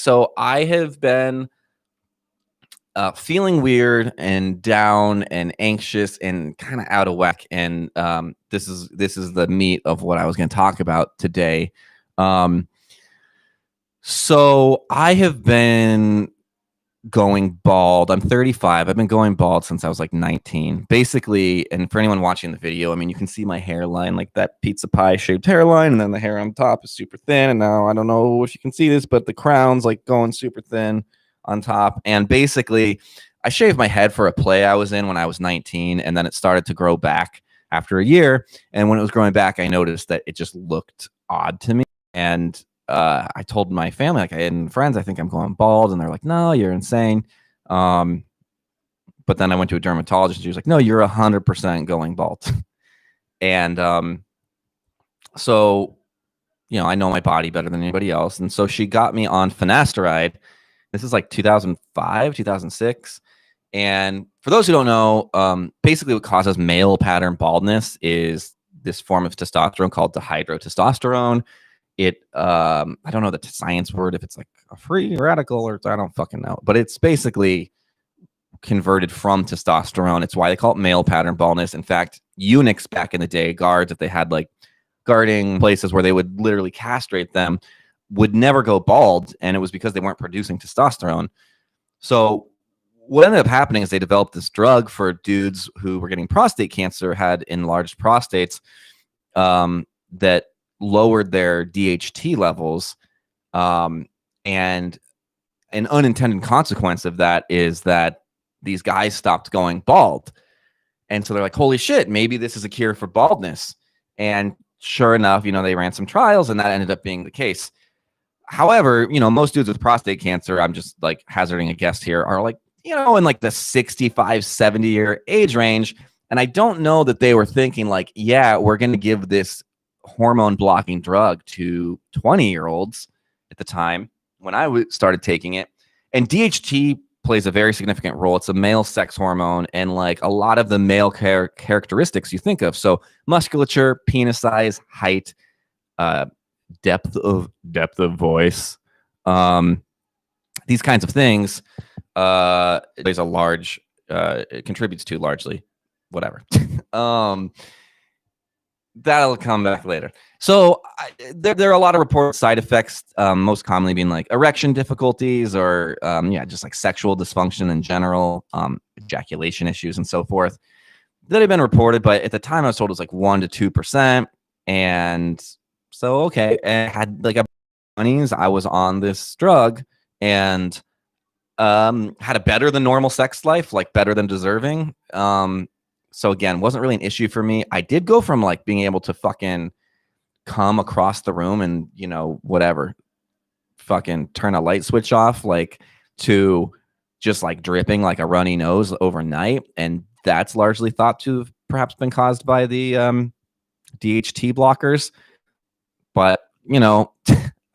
So I have been feeling weird and down and anxious and kind of out of whack. And this is the meat of what I was going to talk about today. Um, so I have been going bald. I'm 35. I've been going bald since I was like 19. Basically, and for anyone watching the video, I mean, you can see my hairline, like that pizza pie shaped hairline, and then the hair on top is super thin. And now I don't know if you can see this, but the crown's like going super thin on top. And basically, I shaved my head for a play I was in when I was 19, and then it started to grow back after a year. And when it was growing back, I noticed that it just looked odd to me. And I told my family, like, and friends, I think I'm going bald, and they're like, "No, you're insane." But then I went to a dermatologist, and she was like, "No, you're 100% going bald." And so, I know my body better than anybody else, and so she got me on Finasteride. This is like 2005, 2006. And for those who don't know, basically what causes male pattern baldness is this form of testosterone called dihydrotestosterone. I don't know the science word, if it's like a free radical or I don't fucking know, but it's basically converted from testosterone. It's why they call it male pattern baldness. In fact, eunuchs back in the day, guards, if they had like guarding places where they would literally castrate them, would never go bald. And it was because they weren't producing testosterone. So what ended up happening is they developed this drug for dudes who were getting prostate cancer, had enlarged prostates, that lowered their DHT levels. And an unintended consequence of that is that these guys stopped going bald. And so they're like, holy shit, maybe this is a cure for baldness. And sure enough, they ran some trials, and that ended up being the case. However, most dudes with prostate cancer, I'm just like hazarding a guess here, are like, in like the 65, 70-year age range. And I don't know that they were thinking like, yeah, we're going to give this hormone blocking drug to 20-year-olds at the time when I started taking it. And DHT plays a very significant role. It's a male sex hormone, and like a lot of the male characteristics you think of. So musculature, penis size, height, depth of voice, these kinds of things, plays a large, it contributes to largely, whatever. That'll come back later. So there are a lot of reported side effects, most commonly being like erection difficulties or, just like sexual dysfunction in general, ejaculation issues and so forth that have been reported. But at the time I was told it was like 1% to 2%. And so, okay. And I had like a 20s, I was on this drug and had a better than normal sex life, like better than deserving. So again, wasn't really an issue for me. I did go from like being able to fucking come across the room and, whatever, fucking turn a light switch off, like, to just like dripping like a runny nose overnight. And that's largely thought to have perhaps been caused by the DHT blockers. But,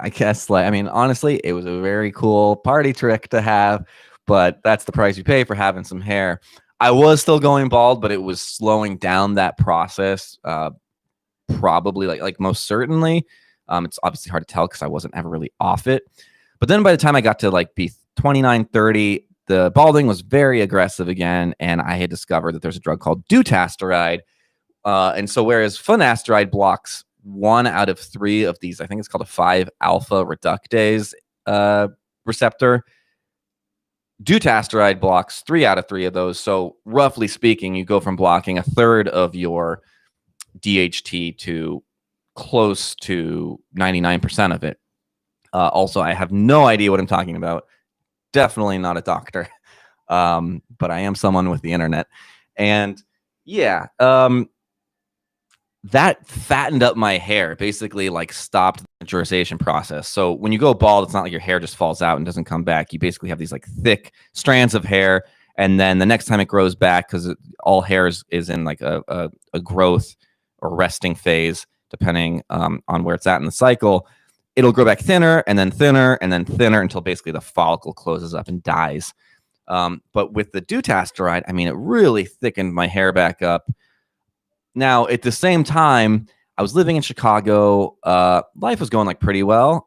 I guess, like, I mean, honestly, it was a very cool party trick to have, but that's the price you pay for having some hair. I was still going bald, but it was slowing down that process, probably like most certainly. It's obviously hard to tell because I wasn't ever really off it. But then by the time I got to like be 29, 30, the balding was very aggressive again, and I had discovered that there's a drug called Dutasteride. And so whereas Finasteride blocks 1 out of 3 of these, I think it's called a 5-alpha reductase receptor, Dutasteride blocks 3 out of 3 of those. So roughly speaking, you go from blocking 1/3 of your DHT to close to 99% of it. Also, I have no idea what I'm talking about. Definitely not a doctor, but I am someone with the internet. And yeah, that fattened up my hair, basically like stopped the maturization process. So when you go bald, it's not like your hair just falls out and doesn't come back. You basically have these like thick strands of hair. And then the next time it grows back, because all hair is in like a growth or resting phase, depending on where it's at in the cycle, it'll grow back thinner and then thinner and then thinner until basically the follicle closes up and dies. But with the Dutasteride, I mean, it really thickened my hair back up. Now, at the same time, I was living in Chicago. Life was going like pretty well.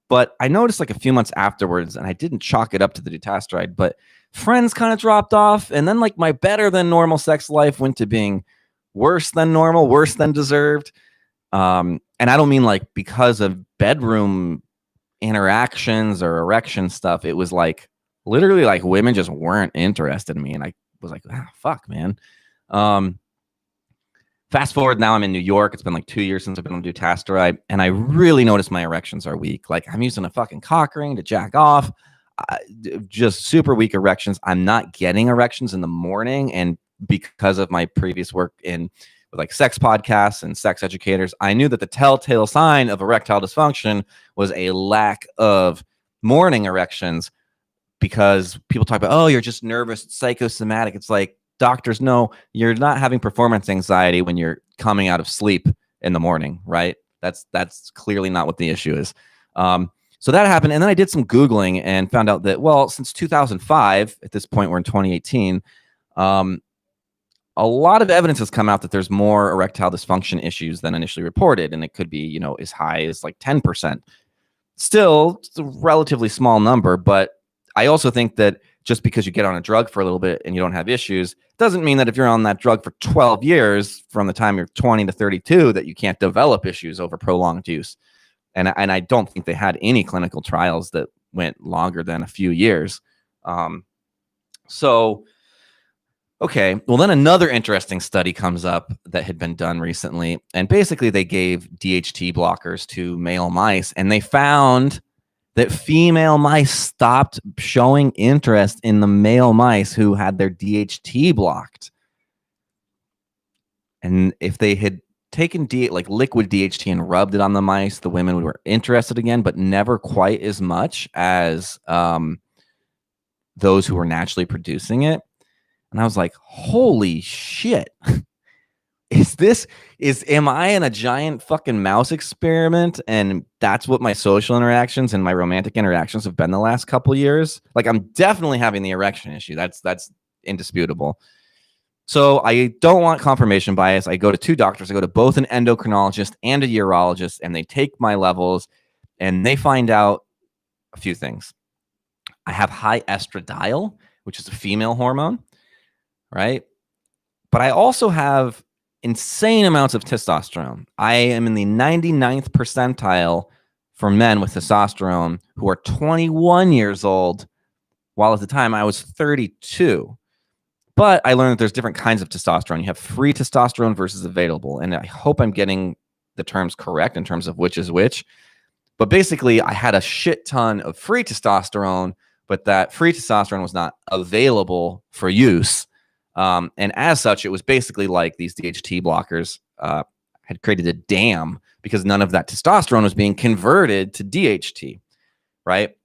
But I noticed like a few months afterwards, and I didn't chalk it up to the Dutasteride, but friends kind of dropped off. And then like my better than normal sex life went to being worse than normal, worse than deserved. And I don't mean like because of bedroom interactions or erection stuff. It was like literally like women just weren't interested in me. And I was like, fuck, man. Fast forward, now I'm in New York. It's been like 2 years since I've been on Dutasteride, and I really notice my erections are weak. Like I'm using a fucking cock ring to jack off. Just super weak erections. I'm not getting erections in the morning, and because of my previous work with like sex podcasts and sex educators, I knew that the telltale sign of erectile dysfunction was a lack of morning erections, because people talk about, oh, you're just nervous, it's psychosomatic. It's like, doctors know you're not having performance anxiety when you're coming out of sleep in the morning, right? That's clearly not what the issue is. So that happened. And then I did some Googling and found out that, well, since 2005, at this point, we're in 2018, a lot of evidence has come out that there's more erectile dysfunction issues than initially reported. And it could be, as high as like 10%. Still, it's a relatively small number, but I also think that just because you get on a drug for a little bit and you don't have issues doesn't mean that if you're on that drug for 12 years from the time you're 20 to 32 that you can't develop issues over prolonged use. And I don't think they had any clinical trials that went longer than a few years. Okay, well, then another interesting study comes up that had been done recently. And basically they gave DHT blockers to male mice, and they found that female mice stopped showing interest in the male mice who had their DHT blocked. And if they had taken like liquid DHT and rubbed it on the mice, the women were interested again, but never quite as much as those who were naturally producing it. And I was like, holy shit. Am I in a giant fucking mouse experiment? And that's what my social interactions and my romantic interactions have been the last couple of years. Like I'm definitely having the erection issue. That's indisputable. So I don't want confirmation bias. I go to two doctors. I go to both an endocrinologist and a urologist, and they take my levels and they find out a few things. I have high estradiol, which is a female hormone, right? But I also have insane amounts of testosterone. I am in the 99th percentile for men with testosterone who are 21 years old, while at the time I was 32. But I learned that there's different kinds of testosterone. You have free testosterone versus available. And I hope I'm getting the terms correct in terms of which is which. But basically, I had a shit ton of free testosterone, but that free testosterone was not available for use. And as such, it was basically like these DHT blockers had created a dam because none of that testosterone was being converted to DHT, right?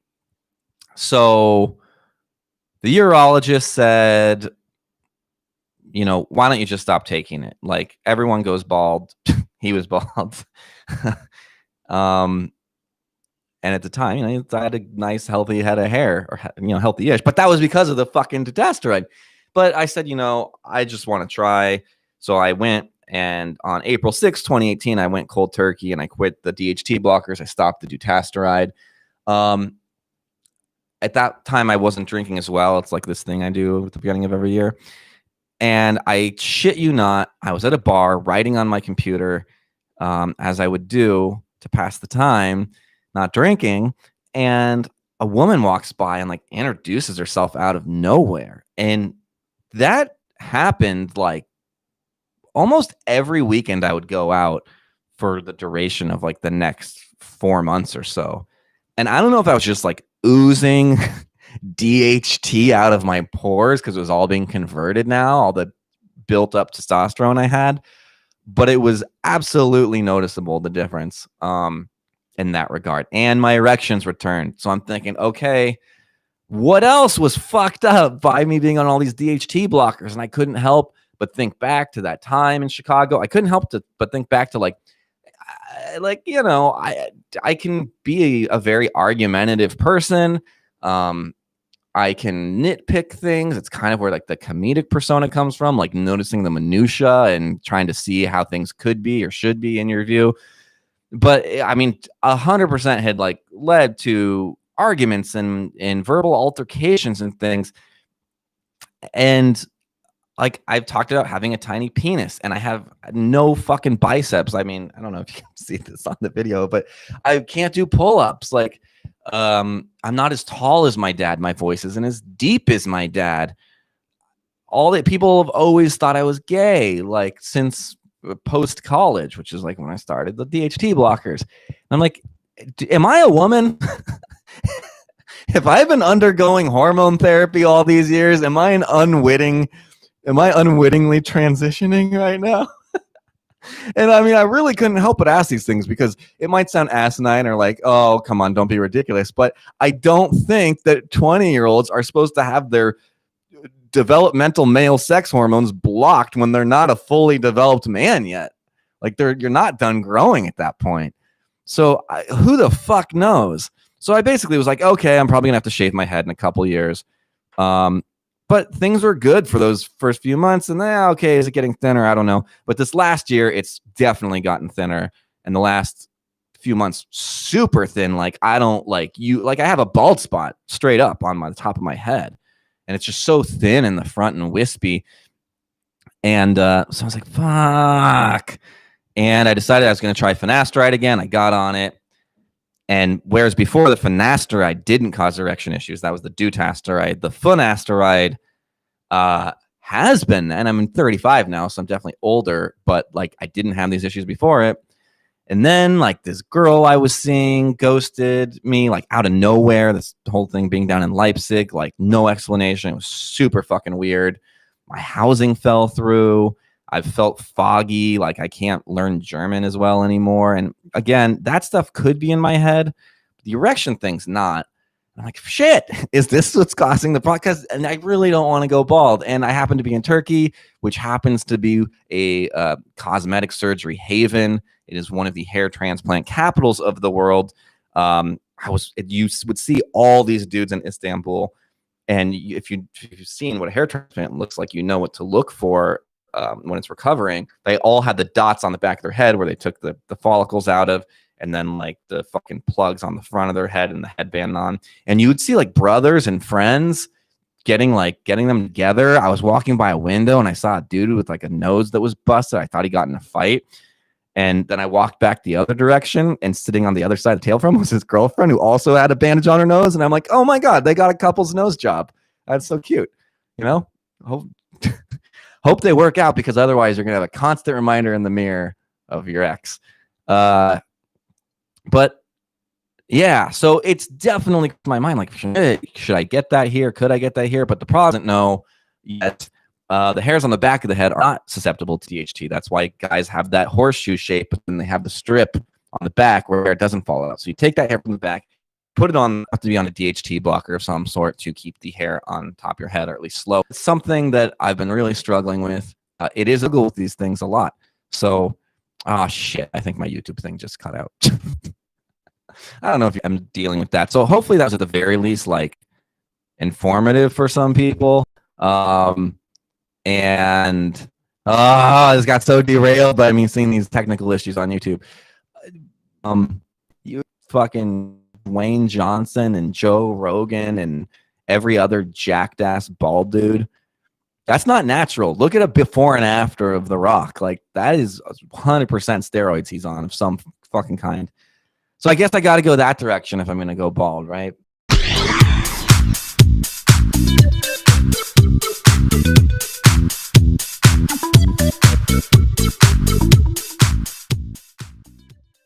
So the urologist said, why don't you just stop taking it? Like everyone goes bald. He was bald. And at the time, I had a nice, healthy head of hair, or, healthy-ish, but that was because of the fucking Dutasteride. But I said, I just want to try. So I went, and on April 6, 2018, I went cold turkey and I quit the DHT blockers. I stopped the Dutasteride. At that time, I wasn't drinking as well. It's like this thing I do at the beginning of every year. And I shit you not, I was at a bar writing on my computer, as I would do to pass the time, not drinking. And a woman walks by and like introduces herself out of nowhere. And that happened like almost every weekend I would go out for the duration of like the next 4 months or so. And I don't know if I was just like oozing DHT out of my pores because it was all being converted now, all the built up testosterone I had, but it was absolutely noticeable, the difference in that regard. And my erections returned. So I'm thinking, okay, what else was fucked up by me being on all these DHT blockers? And I couldn't help but think back to that time in Chicago. I couldn't help but think back to like, I can be a very argumentative person. I can nitpick things. It's kind of where like the comedic persona comes from, like noticing the minutia and trying to see how things could be or should be in your view. but I mean, 100% had like led to arguments and verbal altercations and things. And like I've talked about having a tiny penis and I have no fucking biceps. I mean, I don't know if you can see this on the video, but I can't do pull-ups. Like, I'm not as tall as my dad. My voice isn't as deep as my dad. All that people have always thought I was gay, like since post college, which is like when I started the DHT blockers. I'm like, am I a woman? If I've been undergoing hormone therapy all these years, am I unwittingly transitioning right now? And I mean, I really couldn't help but ask these things because it might sound asinine or like, oh, come on, don't be ridiculous. But I don't think that 20-year-olds are supposed to have their developmental male sex hormones blocked when they're not a fully developed man yet. Like you're not done growing at that point. So who the fuck knows? So I basically was like, okay, I'm probably gonna have to shave my head in a couple years. But things were good for those first few months. And okay, is it getting thinner? I don't know. But this last year, it's definitely gotten thinner. And the last few months, super thin. Like I don't like you. Like I have a bald spot straight up on the top of my head. And it's just so thin in the front and wispy. And so I was like, fuck. And I decided I was going to try Finasteride again. I got on it. And whereas before the Finasteride didn't cause erection issues, that was the Dutasteride. The Finasteride has been, and I'm 35 now, so I'm definitely older, but like I didn't have these issues before it. And then like this girl I was seeing ghosted me like out of nowhere. This whole thing being down in Leipzig, like no explanation. It was super fucking weird. My housing fell through. I've felt foggy, like I can't learn German as well anymore. And again, that stuff could be in my head. The erection thing's not. I'm like, shit, is this what's causing the podcast? And I really don't want to go bald. And I happen to be in Turkey, which happens to be a cosmetic surgery haven. It is one of the hair transplant capitals of the world. You would see all these dudes in Istanbul. And if you've seen what a hair transplant looks like, you know what to look for. When it's recovering, they all had the dots on the back of their head where they took the follicles out of, and then like the fucking plugs on the front of their head and the headband on. And you would see like brothers and friends getting them together. I was walking by a window and I saw a dude with like a nose that was busted. I thought he got in a fight. And then I walked back the other direction, and sitting on the other side of the tail from was his girlfriend who also had a bandage on her nose. And I'm like, oh my God, they got a couple's nose job. That's so cute. You know, hope they work out, because otherwise you're going to have a constant reminder in the mirror of your ex. But yeah, so it's definitely my mind. Like, should I get that here? Could I get that here? But the problem isn't no yet. The hairs on the back of the head are not susceptible to DHT. That's why guys have that horseshoe shape, but then they have the strip on the back where it doesn't fall out. So you take that hair from the back, put it on, have to be on a DHT blocker of some sort to keep the hair on top of your head, or at least slow. It's something that I've been really struggling with. It is a goal with these things a lot. So, shit, I think my YouTube thing just cut out. I don't know if I'm dealing with that. So hopefully that was at the very least like informative for some people. And this got so derailed, but I mean, seeing these technical issues on YouTube. You fucking Dwayne Johnson and Joe Rogan and every other jacked ass bald dude. That's not natural. Look at a before and after of The Rock. Like that is 100% steroids he's on of some fucking kind. So I guess I got to go that direction if I'm going to go bald, right?